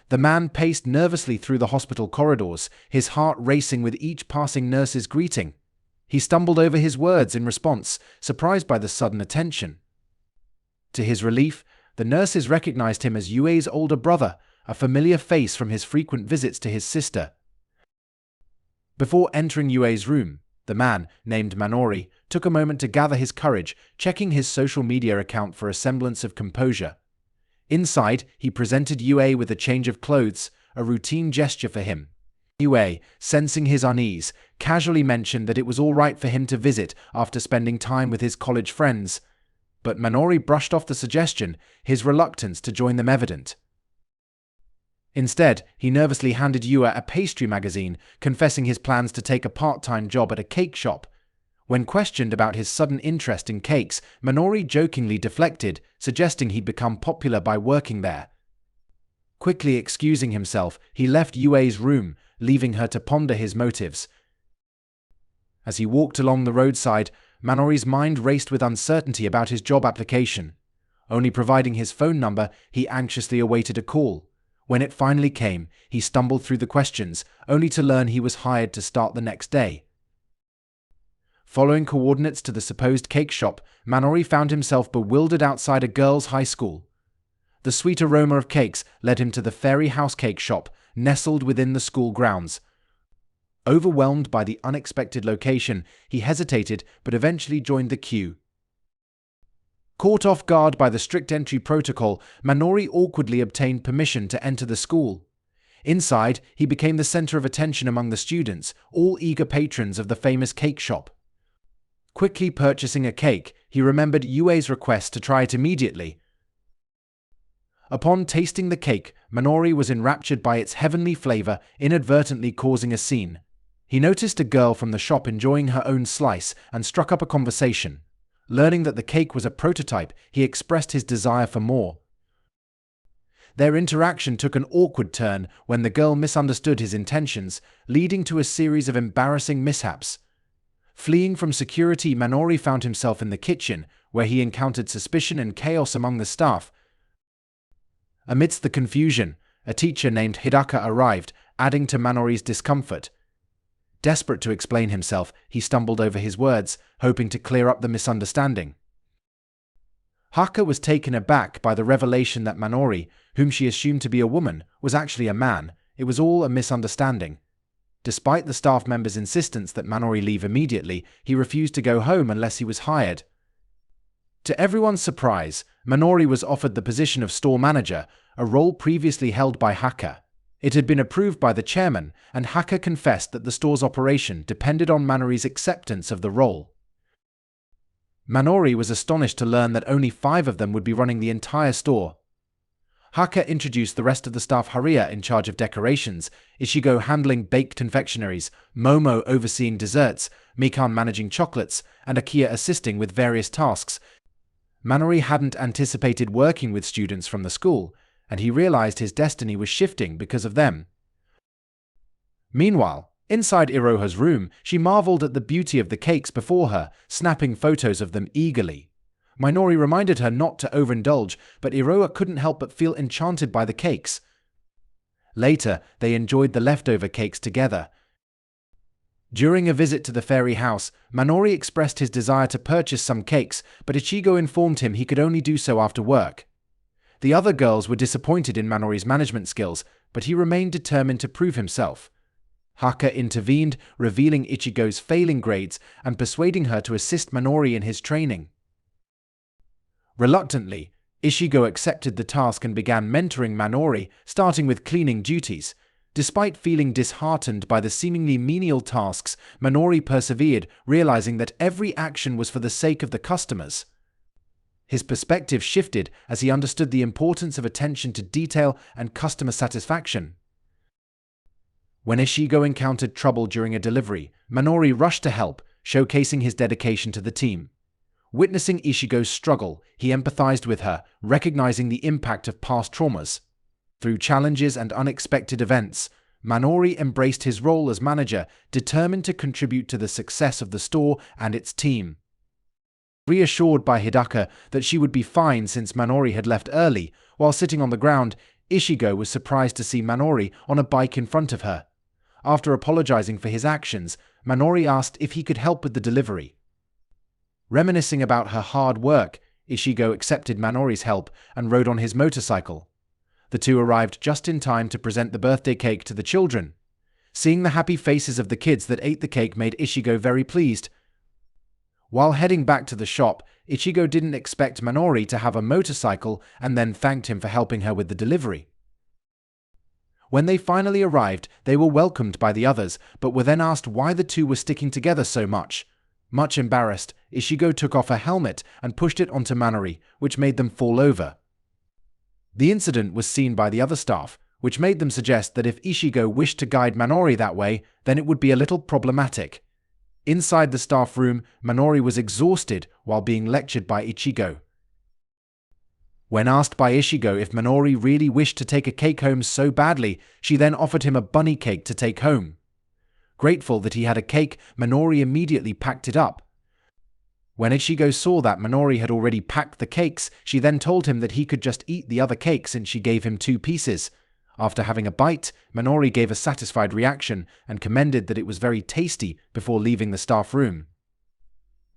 The man paced nervously through the hospital corridors, his heart racing with each passing nurse's greeting. He stumbled over his words in response, surprised by the sudden attention. To his relief, the nurses recognized him as Yue's older brother, a familiar face from his frequent visits to his sister. Before entering Yue's room, the man, named Minori, took a moment to gather his courage, checking his social media account for a semblance of composure. Inside, he presented Yue with a change of clothes, a routine gesture for him. Yue, sensing his unease, casually mentioned that it was all right for him to visit after spending time with his college friends, but Minori brushed off the suggestion, his reluctance to join them evident. Instead, he nervously handed Yue a pastry magazine, confessing his plans to take a part-time job at a cake shop. When questioned about his sudden interest in cakes, Minori jokingly deflected, suggesting he'd become popular by working there. Quickly excusing himself, he left Yue's room, leaving her to ponder his motives. As he walked along the roadside, Minori's mind raced with uncertainty about his job application. Only providing his phone number, he anxiously awaited a call. When it finally came, he stumbled through the questions, only to learn he was hired to start the next day. Following coordinates to the supposed cake shop, Minori found himself bewildered outside a girls' high school. The sweet aroma of cakes led him to the Fairy House cake shop, nestled within the school grounds. Overwhelmed by the unexpected location, he hesitated but eventually joined the queue. Caught off guard by the strict entry protocol, Minori awkwardly obtained permission to enter the school. Inside, he became the center of attention among the students, all eager patrons of the famous cake shop. Quickly purchasing a cake, he remembered Yue's request to try it immediately. Upon tasting the cake, Minori was enraptured by its heavenly flavor, inadvertently causing a scene. He noticed a girl from the shop enjoying her own slice and struck up a conversation. Learning that the cake was a prototype, he expressed his desire for more. Their interaction took an awkward turn when the girl misunderstood his intentions, leading to a series of embarrassing mishaps. Fleeing from security, Minori found himself in the kitchen, where he encountered suspicion and chaos among the staff. Amidst the confusion, a teacher named Hidaka arrived, adding to Minori's discomfort. Desperate to explain himself, he stumbled over his words, hoping to clear up the misunderstanding. Haka was taken aback by the revelation that Minori, whom she assumed to be a woman, was actually a man. It was all a misunderstanding. Despite the staff member's insistence that Minori leave immediately, he refused to go home unless he was hired. To everyone's surprise, Minori was offered the position of store manager, a role previously held by Haka. It had been approved by the chairman, and Haka confessed that the store's operation depended on Minori's acceptance of the role. Minori was astonished to learn that only 5 of them would be running the entire store. Haka introduced the rest of the staff: Haria in charge of decorations, Ichigo handling baked confectionaries, Momo overseeing desserts, Mikan managing chocolates, and Akia assisting with various tasks. Minori hadn't anticipated working with students from the school, and he realized his destiny was shifting because of them. Meanwhile, inside Iroha's room, she marveled at the beauty of the cakes before her, snapping photos of them eagerly. Minori reminded her not to overindulge, but Iroha couldn't help but feel enchanted by the cakes. Later, they enjoyed the leftover cakes together. During a visit to the fairy house, Minori expressed his desire to purchase some cakes, but Ichigo informed him he could only do so after work. The other girls were disappointed in Minori's management skills, but he remained determined to prove himself. Haka intervened, revealing Ichigo's failing grades and persuading her to assist Minori in his training. Reluctantly, Ichigo accepted the task and began mentoring Minori, starting with cleaning duties. Despite feeling disheartened by the seemingly menial tasks, Minori persevered, realizing that every action was for the sake of the customers. His perspective shifted as he understood the importance of attention to detail and customer satisfaction. When Ichigo encountered trouble during a delivery, Minori rushed to help, showcasing his dedication to the team. Witnessing Ichigo's struggle, he empathized with her, recognizing the impact of past traumas. Through challenges and unexpected events, Minori embraced his role as manager, determined to contribute to the success of the store and its team. Reassured by Hidaka that she would be fine since Minori had left early, while sitting on the ground, Ishigo was surprised to see Minori on a bike in front of her. After apologizing for his actions, Minori asked if he could help with the delivery. Reminiscing about her hard work, Ishigo accepted Minori's help and rode on his motorcycle. The two arrived just in time to present the birthday cake to the children. Seeing the happy faces of the kids that ate the cake made Ishigo very pleased. While heading back to the shop, Ichigo didn't expect Minori to have a motorcycle and then thanked him for helping her with the delivery. When they finally arrived, they were welcomed by the others, but were then asked why the two were sticking together so much. Much embarrassed, Ishigo took off her helmet and pushed it onto Minori, which made them fall over. The incident was seen by the other staff, which made them suggest that if Ishigo wished to guide Minori that way, then it would be a little problematic. Inside the staff room, Minori was exhausted while being lectured by Ichigo. When asked by Ishigo if Minori really wished to take a cake home so badly, she then offered him a bunny cake to take home. Grateful that he had a cake, Minori immediately packed it up. When Ichigo saw that Minori had already packed the cakes, she then told him that he could just eat the other cake since she gave him 2 pieces. After having a bite, Minori gave a satisfied reaction and commended that it was very tasty before leaving the staff room.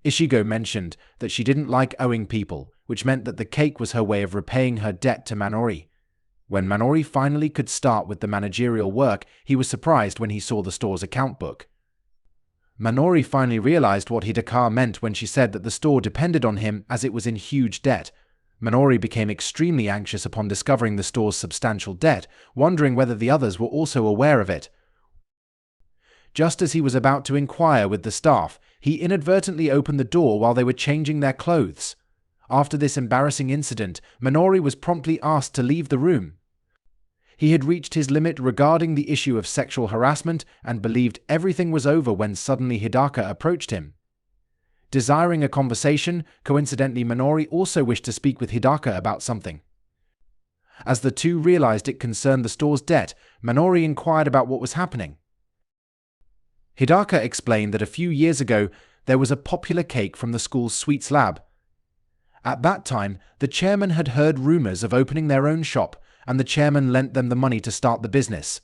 Ishigo mentioned that she didn't like owing people, which meant that the cake was her way of repaying her debt to Minori. When Minori finally could start with the managerial work, he was surprised when he saw the store's account book. Minori finally realized what Hidaka meant when she said that the store depended on him as it was in huge debt. Minori became extremely anxious upon discovering the store's substantial debt, wondering whether the others were also aware of it. Just as he was about to inquire with the staff, he inadvertently opened the door while they were changing their clothes. After this embarrassing incident, Minori was promptly asked to leave the room. He had reached his limit regarding the issue of sexual harassment and believed everything was over when suddenly Hidaka approached him. Desiring a conversation, coincidentally Minori also wished to speak with Hidaka about something. As the two realized it concerned the store's debt, Minori inquired about what was happening. Hidaka explained that a few years ago there was a popular cake from the school's sweets lab. At that time, the chairman had heard rumors of opening their own shop, and the chairman lent them the money to start the business.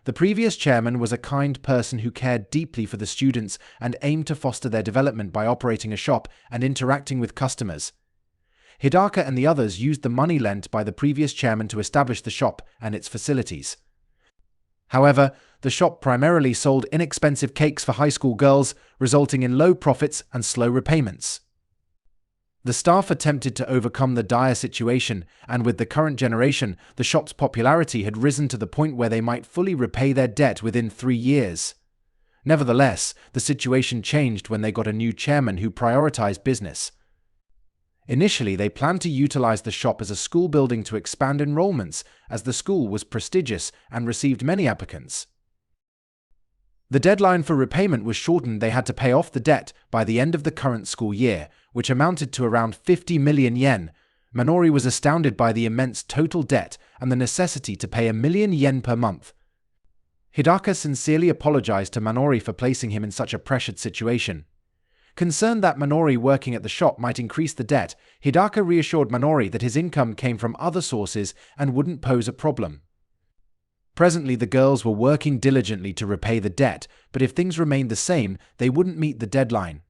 The previous chairman was a kind person who cared deeply for the students and aimed to foster their development by operating a shop and interacting with customers. Hidaka and the others used the money lent by the previous chairman to establish the shop and its facilities. However, the shop primarily sold inexpensive cakes for high school girls, resulting in low profits and slow repayments. The staff attempted to overcome the dire situation, and with the current generation, the shop's popularity had risen to the point where they might fully repay their debt within 3 years. Nevertheless, the situation changed when they got a new chairman who prioritized business. Initially, they planned to utilize the shop as a school building to expand enrollments, as the school was prestigious and received many applicants. The deadline for repayment was shortened. They had to pay off the debt by the end of the current school year, which amounted to around 50 million yen. Minori was astounded by the immense total debt and the necessity to pay 1 million yen per month. Hidaka sincerely apologized to Minori for placing him in such a pressured situation. Concerned that Minori working at the shop might increase the debt, Hidaka reassured Minori that his income came from other sources and wouldn't pose a problem. Presently, the girls were working diligently to repay the debt, but if things remained the same, they wouldn't meet the deadline.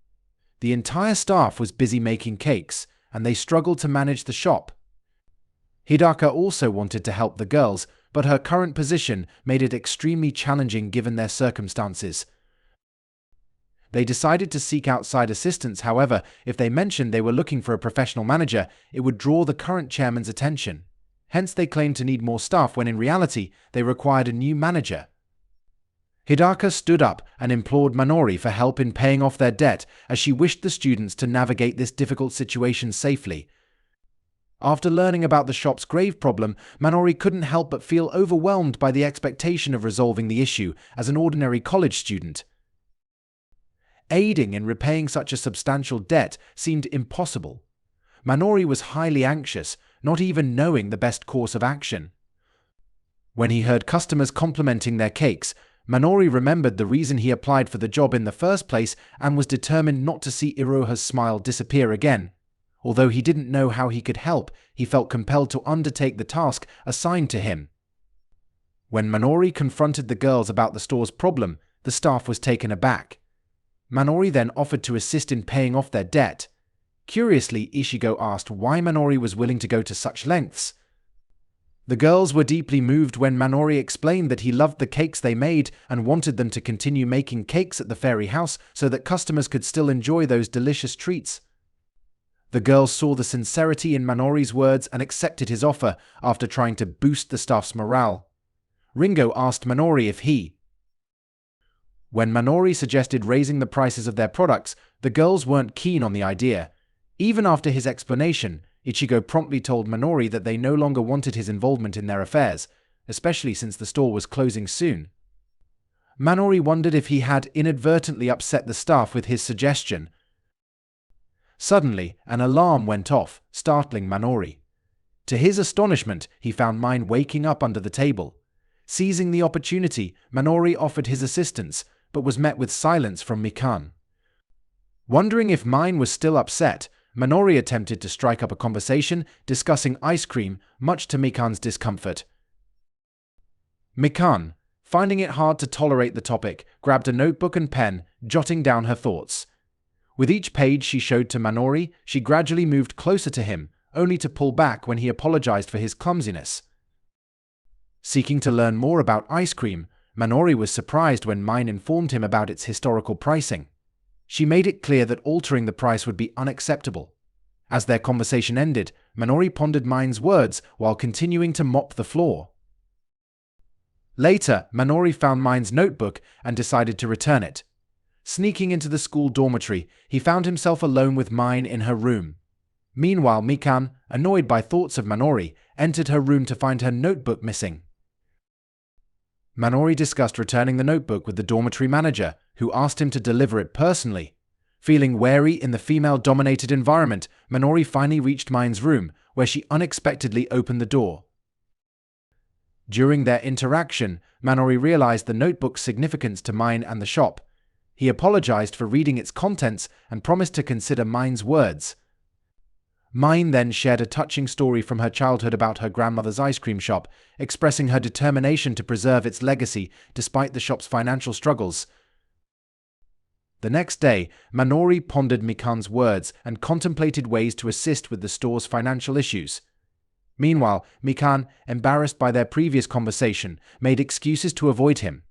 The entire staff was busy making cakes, and they struggled to manage the shop. Hidaka also wanted to help the girls, but her current position made it extremely challenging given their circumstances. They decided to seek outside assistance. However, if they mentioned they were looking for a professional manager, it would draw the current chairman's attention. Hence, they claimed to need more staff when in reality, they required a new manager. Hidaka stood up and implored Minori for help in paying off their debt, as she wished the students to navigate this difficult situation safely. After learning about the shop's grave problem, Minori couldn't help but feel overwhelmed by the expectation of resolving the issue as an ordinary college student. Aiding in repaying such a substantial debt seemed impossible. Minori was highly anxious, not even knowing the best course of action. When he heard customers complimenting their cakes, Minori remembered the reason he applied for the job in the first place and was determined not to see Iroha's smile disappear again. Although he didn't know how he could help, he felt compelled to undertake the task assigned to him. When Minori confronted the girls about the store's problem, the staff was taken aback. Minori then offered to assist in paying off their debt. Curiously, Ichigo asked why Minori was willing to go to such lengths. The girls were deeply moved when Minori explained that he loved the cakes they made and wanted them to continue making cakes at the fairy house so that customers could still enjoy those delicious treats. The girls saw the sincerity in Minori's words and accepted his offer after trying to boost the staff's morale. Ringo asked Minori if he. When Minori suggested raising the prices of their products, the girls weren't keen on the idea. Even after his explanation, Ichigo promptly told Minori that they no longer wanted his involvement in their affairs, especially since the store was closing soon. Minori wondered if he had inadvertently upset the staff with his suggestion. Suddenly, an alarm went off, startling Minori. To his astonishment, he found Mine waking up under the table. Seizing the opportunity, Minori offered his assistance, but was met with silence from Mikan. Wondering if Mine was still upset, Minori attempted to strike up a conversation discussing ice cream, much to Mikan's discomfort. Mikan, finding it hard to tolerate the topic, grabbed a notebook and pen, jotting down her thoughts. With each page she showed to Minori, she gradually moved closer to him, only to pull back when he apologized for his clumsiness. Seeking to learn more about ice cream, Minori was surprised when Mine informed him about its historical pricing. She made it clear that altering the price would be unacceptable. As their conversation ended, Minori pondered Mine's words while continuing to mop the floor. Later, Minori found Mine's notebook and decided to return it. Sneaking into the school dormitory, he found himself alone with Mine in her room. Meanwhile, Mikan, annoyed by thoughts of Minori, entered her room to find her notebook missing. Minori discussed returning the notebook with the dormitory manager, who asked him to deliver it personally. Feeling wary in the female-dominated environment, Minori finally reached Mine's room, where she unexpectedly opened the door. During their interaction, Minori realized the notebook's significance to Mine and the shop. He apologized for reading its contents and promised to consider Mine's words. Mine then shared a touching story from her childhood about her grandmother's ice cream shop, expressing her determination to preserve its legacy despite the shop's financial struggles. The next day, Minori pondered Mikan's words and contemplated ways to assist with the store's financial issues. Meanwhile, Mikan, embarrassed by their previous conversation, made excuses to avoid him.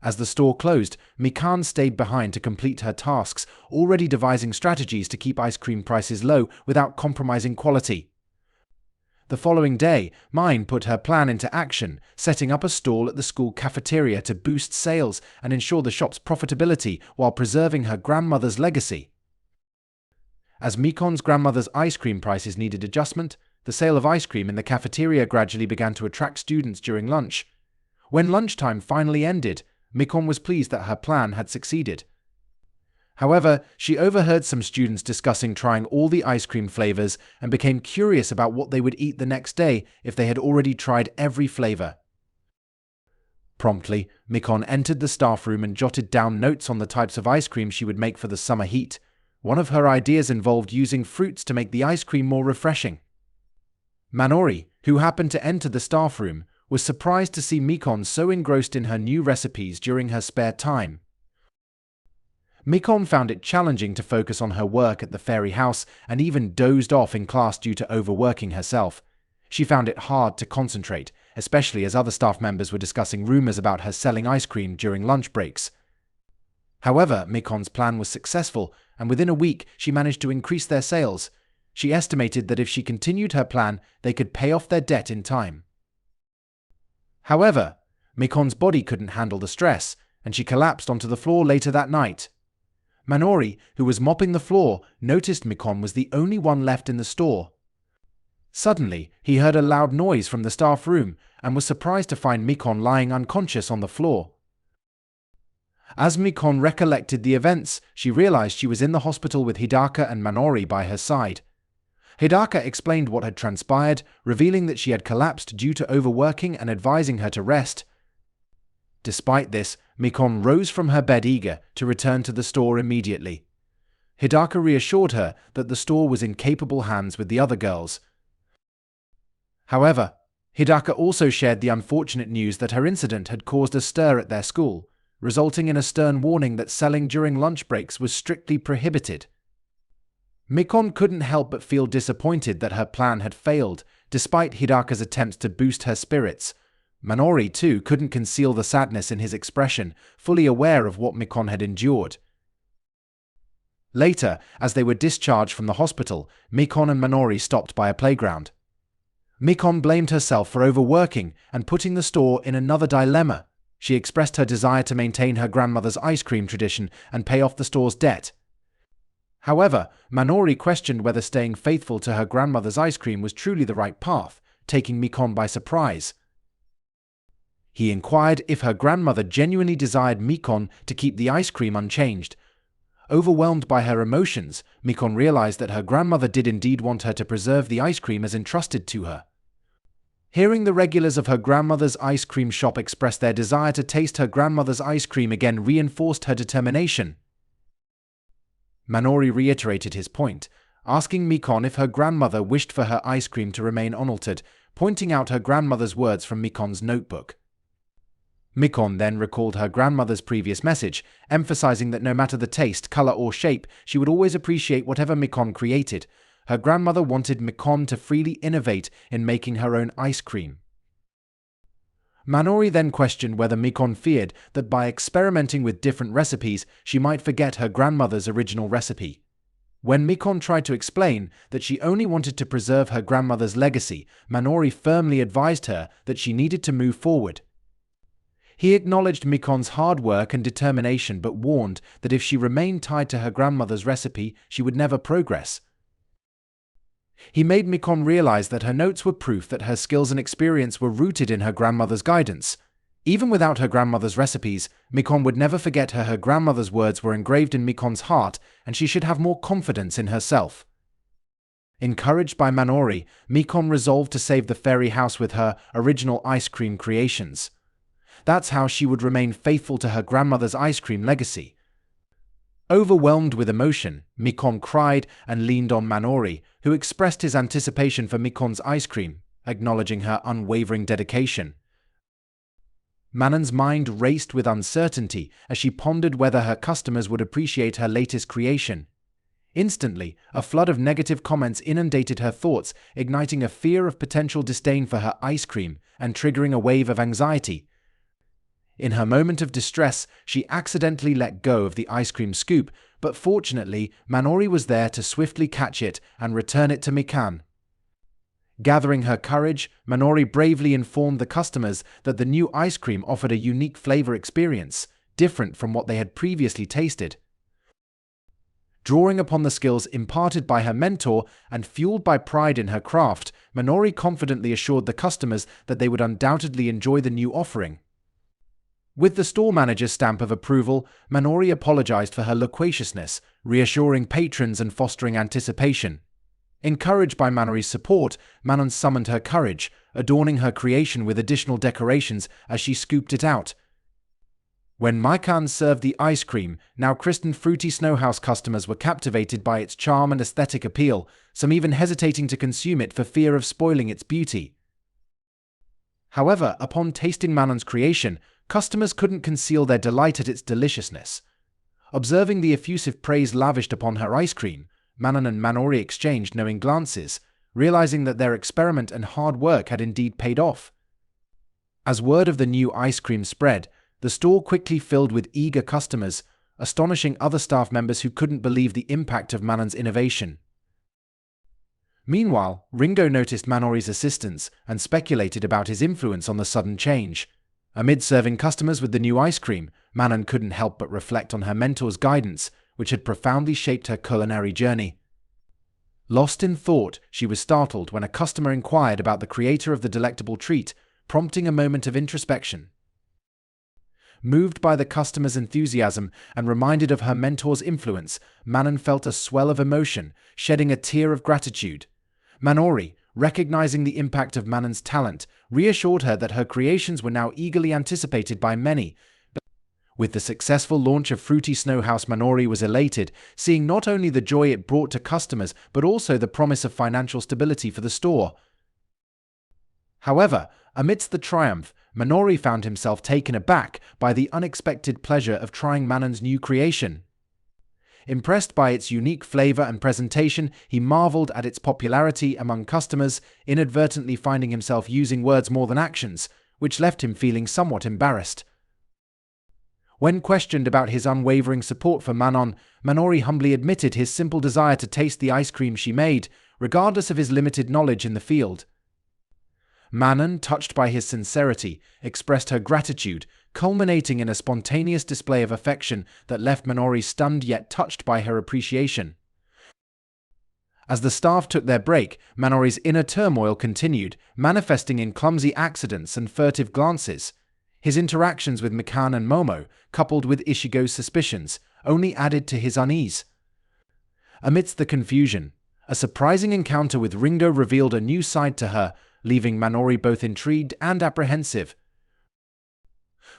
As the store closed, Mikan stayed behind to complete her tasks, already devising strategies to keep ice cream prices low without compromising quality. The following day, Mine put her plan into action, setting up a stall at the school cafeteria to boost sales and ensure the shop's profitability while preserving her grandmother's legacy. As Mikan's grandmother's ice cream prices needed adjustment, the sale of ice cream in the cafeteria gradually began to attract students during lunch. When lunchtime finally ended, Mikan was pleased that her plan had succeeded. However, she overheard some students discussing trying all the ice cream flavors and became curious about what they would eat the next day if they had already tried every flavor. Promptly, Mikan entered the staff room and jotted down notes on the types of ice cream she would make for the summer heat. One of her ideas involved using fruits to make the ice cream more refreshing. Minori, who happened to enter the staff room, was surprised to see Mikan so engrossed in her new recipes during her spare time. Mikan found it challenging to focus on her work at the fairy house and even dozed off in class due to overworking herself. She found it hard to concentrate, especially as other staff members were discussing rumors about her selling ice cream during lunch breaks. However, Mikan's plan was successful, and within a week she managed to increase their sales. She estimated that if she continued her plan, they could pay off their debt in time. However, Mikan's body couldn't handle the stress, and she collapsed onto the floor later that night. Minori, who was mopping the floor, noticed Mikan was the only one left in the store. Suddenly, he heard a loud noise from the staff room and was surprised to find Mikan lying unconscious on the floor. As Mikan recollected the events, she realized she was in the hospital with Hidaka and Minori by her side. Hidaka explained what had transpired, revealing that she had collapsed due to overworking and advising her to rest. Despite this, Mikan rose from her bed eager to return to the store immediately. Hidaka reassured her that the store was in capable hands with the other girls. However, Hidaka also shared the unfortunate news that her incident had caused a stir at their school, resulting in a stern warning that selling during lunch breaks was strictly prohibited. Mikon couldn't help but feel disappointed that her plan had failed, despite Hidaka's attempts to boost her spirits. Minori, too, couldn't conceal the sadness in his expression, fully aware of what Mikon had endured. Later, as they were discharged from the hospital, Mikon and Minori stopped by a playground. Mikon blamed herself for overworking and putting the store in another dilemma. She expressed her desire to maintain her grandmother's ice cream tradition and pay off the store's debt. However, Minori questioned whether staying faithful to her grandmother's ice cream was truly the right path, taking Mikon by surprise. He inquired if her grandmother genuinely desired Mikon to keep the ice cream unchanged. Overwhelmed by her emotions, Mikon realized that her grandmother did indeed want her to preserve the ice cream as entrusted to her. Hearing the regulars of her grandmother's ice cream shop express their desire to taste her grandmother's ice cream again reinforced her determination. Minori reiterated his point, asking Mikon if her grandmother wished for her ice cream to remain unaltered, pointing out her grandmother's words from Mikon's notebook. Mikon then recalled her grandmother's previous message, emphasizing that no matter the taste, color, or shape, she would always appreciate whatever Mikon created. Her grandmother wanted Mikon to freely innovate in making her own ice cream. Minori then questioned whether Mikon feared that by experimenting with different recipes, she might forget her grandmother's original recipe. When Mikon tried to explain that she only wanted to preserve her grandmother's legacy, Minori firmly advised her that she needed to move forward. He acknowledged Mikon's hard work and determination but warned that if she remained tied to her grandmother's recipe, she would never progress. He made Mikon realize that her notes were proof that her skills and experience were rooted in her grandmother's guidance. Even without her grandmother's recipes, Mikon would never forget her grandmother's words were engraved in Mikon's heart, and she should have more confidence in herself. Encouraged by Minori, Mikon resolved to save the fairy house with her original ice cream creations. That's how she would remain faithful to her grandmother's ice cream legacy. Overwhelmed with emotion, Mikon cried and leaned on Minori, who expressed his anticipation for Mikon's ice cream, acknowledging her unwavering dedication. Manon's mind raced with uncertainty as she pondered whether her customers would appreciate her latest creation. Instantly, a flood of negative comments inundated her thoughts, igniting a fear of potential disdain for her ice cream and triggering a wave of anxiety. In her moment of distress, she accidentally let go of the ice cream scoop, but fortunately, Minori was there to swiftly catch it and return it to Mikon. Gathering her courage, Minori bravely informed the customers that the new ice cream offered a unique flavor experience, different from what they had previously tasted. Drawing upon the skills imparted by her mentor and fueled by pride in her craft, Minori confidently assured the customers that they would undoubtedly enjoy the new offering. With the store manager's stamp of approval, Minori apologized for her loquaciousness, reassuring patrons and fostering anticipation. Encouraged by Minori's support, Manon summoned her courage, adorning her creation with additional decorations as she scooped it out. When Mikon served the ice cream, now crisp and fruity Snowhouse customers were captivated by its charm and aesthetic appeal, some even hesitating to consume it for fear of spoiling its beauty. However, upon tasting Manon's creation, customers couldn't conceal their delight at its deliciousness. Observing the effusive praise lavished upon her ice cream, Manon and Minori exchanged knowing glances, realizing that their experiment and hard work had indeed paid off. As word of the new ice cream spread, the store quickly filled with eager customers, astonishing other staff members who couldn't believe the impact of Manon's innovation. Meanwhile, Ringo noticed Minori's assistance and speculated about his influence on the sudden change. Amid serving customers with the new ice cream, Manon couldn't help but reflect on her mentor's guidance, which had profoundly shaped her culinary journey. Lost in thought, she was startled when a customer inquired about the creator of the delectable treat, prompting a moment of introspection. Moved by the customer's enthusiasm and reminded of her mentor's influence, Manon felt a swell of emotion, shedding a tear of gratitude. Minori, recognizing the impact of Manon's talent, reassured her that her creations were now eagerly anticipated by many. With the successful launch of Fruity Snow House, Minori was elated, seeing not only the joy it brought to customers but also the promise of financial stability for the store. However, amidst the triumph, Minori found himself taken aback by the unexpected pleasure of trying Manon's new creation. Impressed by its unique flavor and presentation, he marveled at its popularity among customers, inadvertently finding himself using words more than actions, which left him feeling somewhat embarrassed. When questioned about his unwavering support for Manon, Minori humbly admitted his simple desire to taste the ice cream she made, regardless of his limited knowledge in the field. Manon, touched by his sincerity, expressed her gratitude, culminating in a spontaneous display of affection that left Minori stunned yet touched by her appreciation. As the staff took their break, Minori's inner turmoil continued, manifesting in clumsy accidents and furtive glances. His interactions with Mikan and Momo, coupled with Ishigo's suspicions, only added to his unease. Amidst the confusion, a surprising encounter with Ringo revealed a new side to her, leaving Minori both intrigued and apprehensive.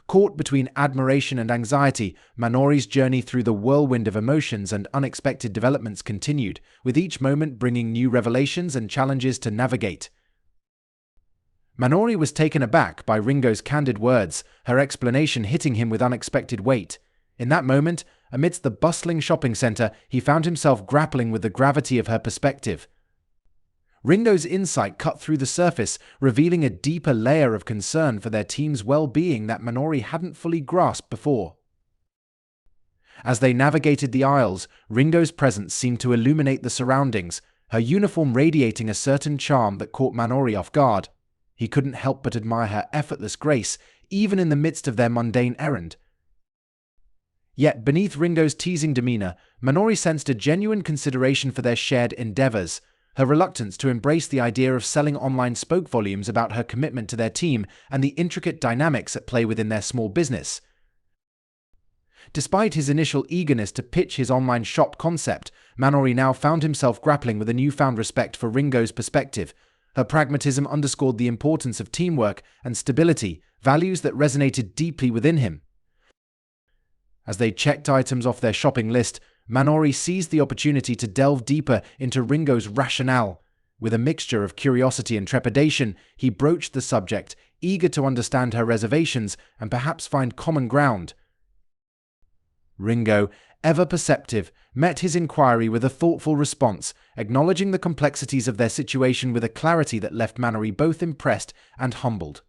Caught between admiration and anxiety, Minori's journey through the whirlwind of emotions and unexpected developments continued, with each moment bringing new revelations and challenges to navigate. Minori was taken aback by Ringo's candid words, her explanation hitting him with unexpected weight. In that moment, amidst the bustling shopping center, he found himself grappling with the gravity of her perspective. Ringo's insight cut through the surface, revealing a deeper layer of concern for their team's well-being that Minori hadn't fully grasped before. As they navigated the aisles, Ringo's presence seemed to illuminate the surroundings, her uniform radiating a certain charm that caught Minori off guard. He couldn't help but admire her effortless grace, even in the midst of their mundane errand. Yet beneath Ringo's teasing demeanor, Minori sensed a genuine consideration for their shared endeavors. Her reluctance to embrace the idea of selling online spoke volumes about her commitment to their team and the intricate dynamics at play within their small business. Despite his initial eagerness to pitch his online shop concept, Minori now found himself grappling with a newfound respect for Ringo's perspective. Her pragmatism underscored the importance of teamwork and stability, values that resonated deeply within him. As they checked items off their shopping list, Minori seized the opportunity to delve deeper into Ringo's rationale. With a mixture of curiosity and trepidation, he broached the subject, eager to understand her reservations and perhaps find common ground. Ringo, ever perceptive, met his inquiry with a thoughtful response, acknowledging the complexities of their situation with a clarity that left Minori both impressed and humbled.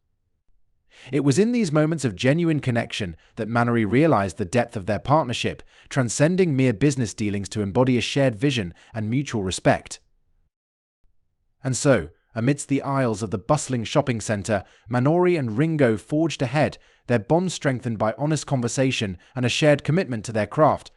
It was in these moments of genuine connection that Minori realized the depth of their partnership, transcending mere business dealings to embody a shared vision and mutual respect. And so, amidst the aisles of the bustling shopping center, Minori and Ringo forged ahead, their bond strengthened by honest conversation and a shared commitment to their craft.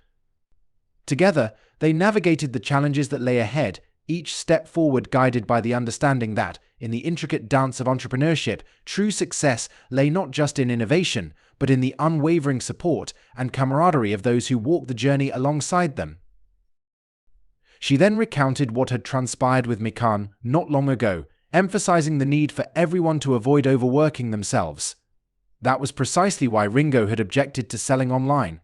Together, they navigated the challenges that lay ahead, each step forward guided by the understanding that, in the intricate dance of entrepreneurship, true success lay not just in innovation, but in the unwavering support and camaraderie of those who walked the journey alongside them. She then recounted what had transpired with Mikan not long ago, emphasizing the need for everyone to avoid overworking themselves. That was precisely why Ringo had objected to selling online.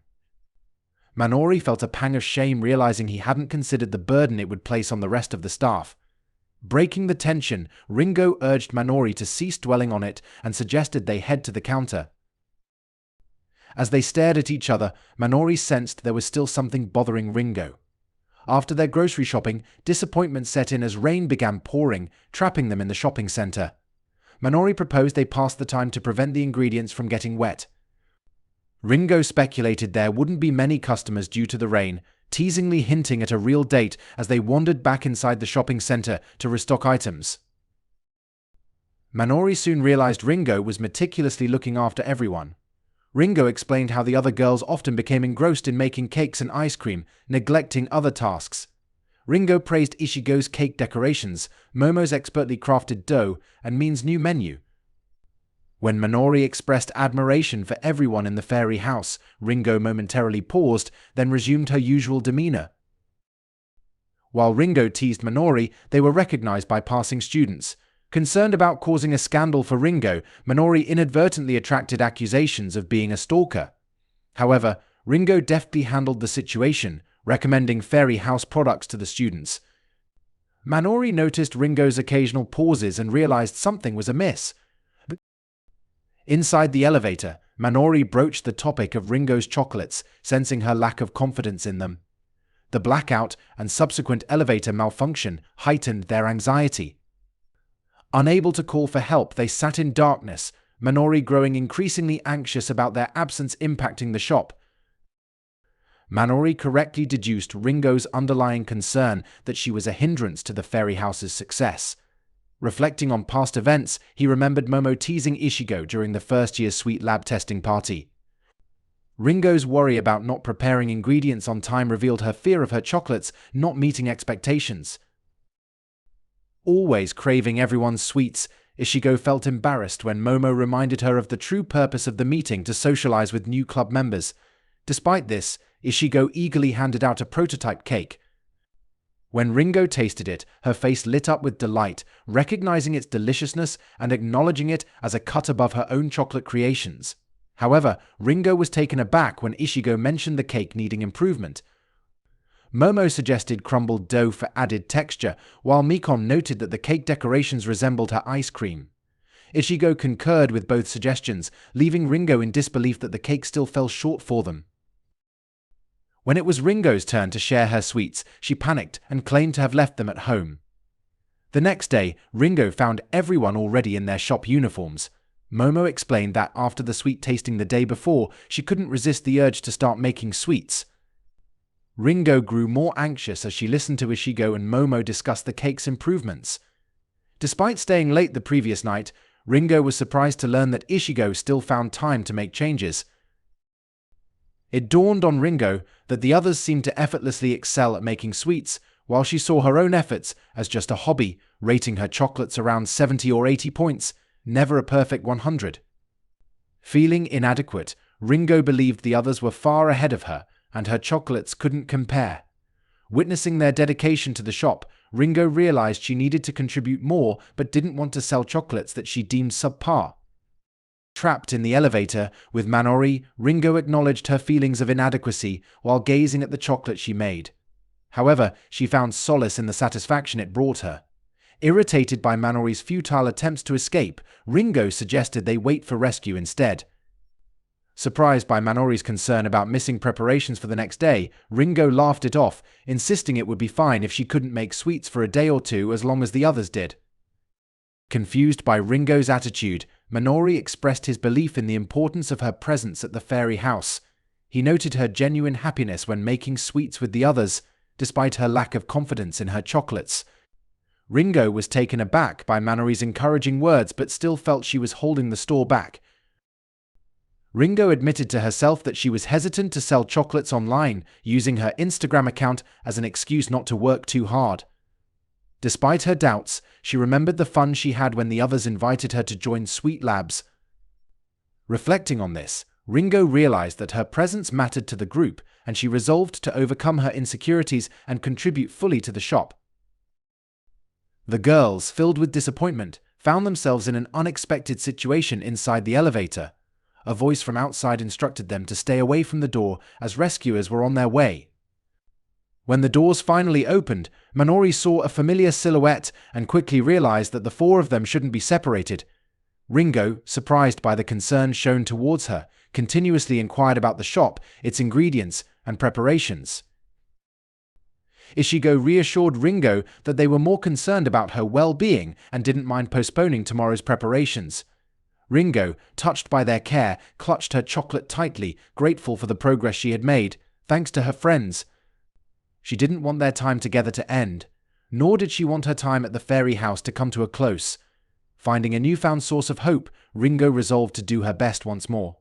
Minori felt a pang of shame realizing he hadn't considered the burden it would place on the rest of the staff. Breaking the tension, Ringo urged Minori to cease dwelling on it and suggested they head to the counter. As they stared at each other, Minori sensed there was still something bothering Ringo. After their grocery shopping, disappointment set in as rain began pouring, trapping them in the shopping center. Minori proposed they pass the time to prevent the ingredients from getting wet. Ringo speculated there wouldn't be many customers due to the rain, teasingly hinting at a real date as they wandered back inside the shopping center to restock items. Minori soon realized Ringo was meticulously looking after everyone. Ringo explained how the other girls often became engrossed in making cakes and ice cream, neglecting other tasks. Ringo praised Ishigo's cake decorations, Momo's expertly crafted dough, and Min's new menu. When Minori expressed admiration for everyone in the fairy house, Ringo momentarily paused, then resumed her usual demeanor. While Ringo teased Minori, they were recognized by passing students. Concerned about causing a scandal for Ringo, Minori inadvertently attracted accusations of being a stalker. However, Ringo deftly handled the situation, recommending fairy house products to the students. Minori noticed Ringo's occasional pauses and realized something was amiss. Inside the elevator, Minori broached the topic of Ringo's chocolates, sensing her lack of confidence in them. The blackout and subsequent elevator malfunction heightened their anxiety. Unable to call for help, they sat in darkness, Minori growing increasingly anxious about their absence impacting the shop. Minori correctly deduced Ringo's underlying concern that she was a hindrance to the fairy house's success. Reflecting on past events, he remembered Momo teasing Ichigo during the first-year sweet lab testing party. Ringo's worry about not preparing ingredients on time revealed her fear of her chocolates not meeting expectations. Always craving everyone's sweets, Ichigo felt embarrassed when Momo reminded her of the true purpose of the meeting to socialize with new club members. Despite this, Ichigo eagerly handed out a prototype cake. When Ringo tasted it, her face lit up with delight, recognizing its deliciousness and acknowledging it as a cut above her own chocolate creations. However, Ringo was taken aback when Ichigo mentioned the cake needing improvement. Momo suggested crumbled dough for added texture, while Mikon noted that the cake decorations resembled her ice cream. Ichigo concurred with both suggestions, leaving Ringo in disbelief that the cake still fell short for them. When it was Ringo's turn to share her sweets, she panicked and claimed to have left them at home. The next day, Ringo found everyone already in their shop uniforms. Momo explained that after the sweet tasting the day before, she couldn't resist the urge to start making sweets. Ringo grew more anxious as she listened to Ichigo and Momo discuss the cake's improvements. Despite staying late the previous night, Ringo was surprised to learn that Ichigo still found time to make changes. It dawned on Ringo that the others seemed to effortlessly excel at making sweets, while she saw her own efforts as just a hobby, rating her chocolates around 70 or 80 points, never a perfect 100. Feeling inadequate, Ringo believed the others were far ahead of her, and her chocolates couldn't compare. Witnessing their dedication to the shop, Ringo realized she needed to contribute more but didn't want to sell chocolates that she deemed subpar. Trapped in the elevator with Minori, Ringo acknowledged her feelings of inadequacy while gazing at the chocolate she made. However, she found solace in the satisfaction it brought her. Irritated by Minori's futile attempts to escape, Ringo suggested they wait for rescue instead. Surprised by Minori's concern about missing preparations for the next day, Ringo laughed it off, insisting it would be fine if she couldn't make sweets for a day or two as long as the others did. Confused by Ringo's attitude, Minori expressed his belief in the importance of her presence at the fairy house. He noted her genuine happiness when making sweets with the others, despite her lack of confidence in her chocolates. Ringo was taken aback by Minori's encouraging words but still felt she was holding the store back. Ringo admitted to herself that she was hesitant to sell chocolates online, using her Instagram account as an excuse not to work too hard. Despite her doubts, she remembered the fun she had when the others invited her to join Sweet Labs. Reflecting on this, Ringo realized that her presence mattered to the group, and she resolved to overcome her insecurities and contribute fully to the shop. The girls, filled with disappointment, found themselves in an unexpected situation inside the elevator. A voice from outside instructed them to stay away from the door as rescuers were on their way. When the doors finally opened, Minori saw a familiar silhouette and quickly realized that the four of them shouldn't be separated. Ringo, surprised by the concern shown towards her, continuously inquired about the shop, its ingredients, and preparations. Ichigo reassured Ringo that they were more concerned about her well-being and didn't mind postponing tomorrow's preparations. Ringo, touched by their care, clutched her chocolate tightly, grateful for the progress she had made, thanks to her friends. She didn't want their time together to end, nor did she want her time at the fairy house to come to a close. Finding a newfound source of hope, Ringo resolved to do her best once more.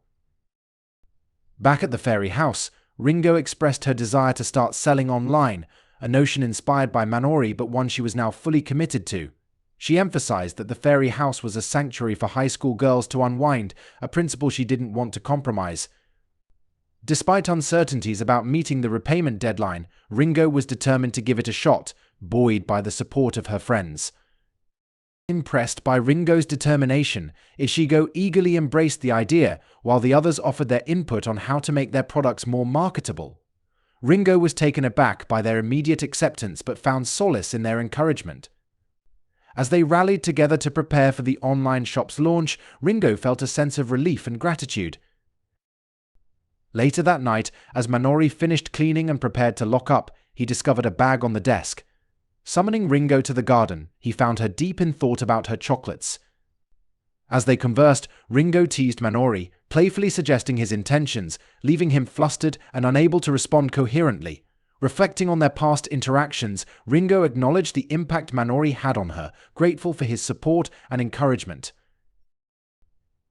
Back at the fairy house, Ringo expressed her desire to start selling online, a notion inspired by Minori but one she was now fully committed to. She emphasized that the fairy house was a sanctuary for high school girls to unwind, a principle she didn't want to compromise. Despite uncertainties about meeting the repayment deadline, Ringo was determined to give it a shot, buoyed by the support of her friends. Impressed by Ringo's determination, Ishigo eagerly embraced the idea, while the others offered their input on how to make their products more marketable. Ringo was taken aback by their immediate acceptance but found solace in their encouragement. As they rallied together to prepare for the online shop's launch, Ringo felt a sense of relief and gratitude. Later that night, as Minori finished cleaning and prepared to lock up, he discovered a bag on the desk. Summoning Ringo to the garden, he found her deep in thought about her chocolates. As they conversed, Ringo teased Minori, playfully suggesting his intentions, leaving him flustered and unable to respond coherently. Reflecting on their past interactions, Ringo acknowledged the impact Minori had on her, grateful for his support and encouragement.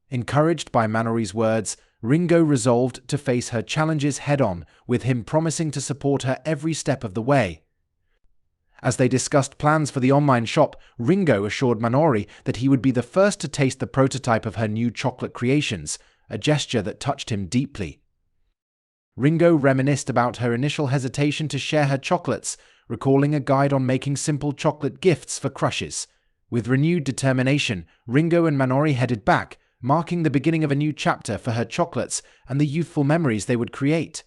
Encouraged by Minori's words, Ringo resolved to face her challenges head-on, with him promising to support her every step of the way. As they discussed plans for the online shop, Ringo assured Minori that he would be the first to taste the prototype of her new chocolate creations, a gesture that touched him deeply. Ringo reminisced about her initial hesitation to share her chocolates, recalling a guide on making simple chocolate gifts for crushes. With renewed determination, Ringo and Minori headed back, marking the beginning of a new chapter for her chocolates and the youthful memories they would create.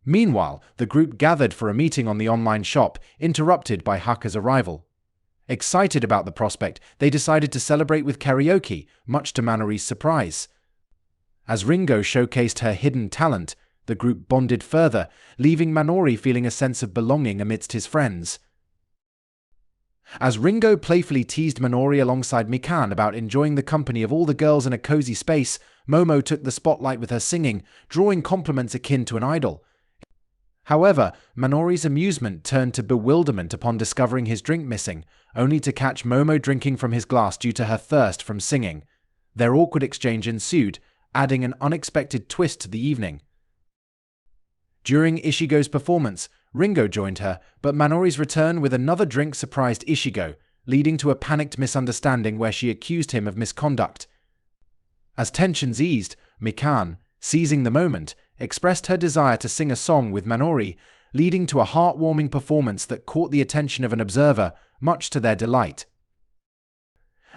Meanwhile, the group gathered for a meeting on the online shop, interrupted by Haka's arrival. Excited about the prospect, they decided to celebrate with karaoke, much to Minori's surprise. As Ringo showcased her hidden talent, the group bonded further, leaving Minori feeling a sense of belonging amidst his friends. As Ringo playfully teased Minori alongside Mikan about enjoying the company of all the girls in a cozy space, Momo took the spotlight with her singing, drawing compliments akin to an idol. However, Minori's amusement turned to bewilderment upon discovering his drink missing, only to catch Momo drinking from his glass due to her thirst from singing. Their awkward exchange ensued, adding an unexpected twist to the evening. During Ishigo's performance, Ringo joined her, but Minori's return with another drink surprised Ishigo, leading to a panicked misunderstanding where she accused him of misconduct. As tensions eased, Mikan, seizing the moment, expressed her desire to sing a song with Minori, leading to a heartwarming performance that caught the attention of an observer, much to their delight.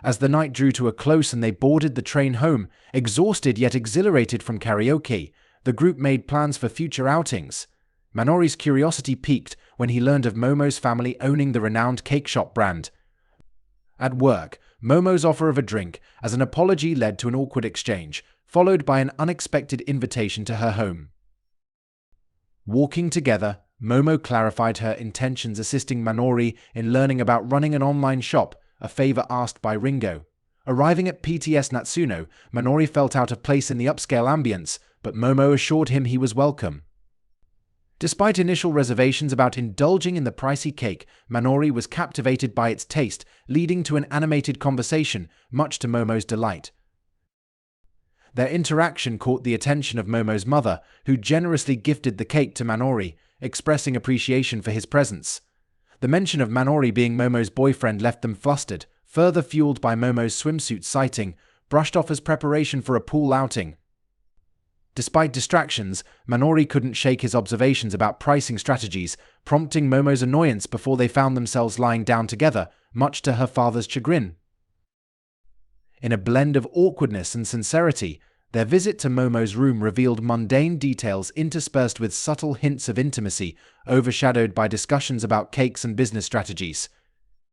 As the night drew to a close and they boarded the train home, exhausted yet exhilarated from karaoke, the group made plans for future outings. Minori's curiosity piqued when he learned of Momo's family owning the renowned cake shop brand. At work, Momo's offer of a drink as an apology led to an awkward exchange, followed by an unexpected invitation to her home. Walking together, Momo clarified her intentions, assisting Minori in learning about running an online shop, a favor asked by Ringo. Arriving at PTS Natsuno, Minori felt out of place in the upscale ambience, but Momo assured him he was welcome. Despite initial reservations about indulging in the pricey cake, Minori was captivated by its taste, leading to an animated conversation, much to Momo's delight. Their interaction caught the attention of Momo's mother, who generously gifted the cake to Minori, expressing appreciation for his presence. The mention of Minori being Momo's boyfriend left them flustered, further fueled by Momo's swimsuit sighting, brushed off as preparation for a pool outing. Despite distractions, Minori couldn't shake his observations about pricing strategies, prompting Momo's annoyance before they found themselves lying down together, much to her father's chagrin. In a blend of awkwardness and sincerity, their visit to Momo's room revealed mundane details interspersed with subtle hints of intimacy, overshadowed by discussions about cakes and business strategies.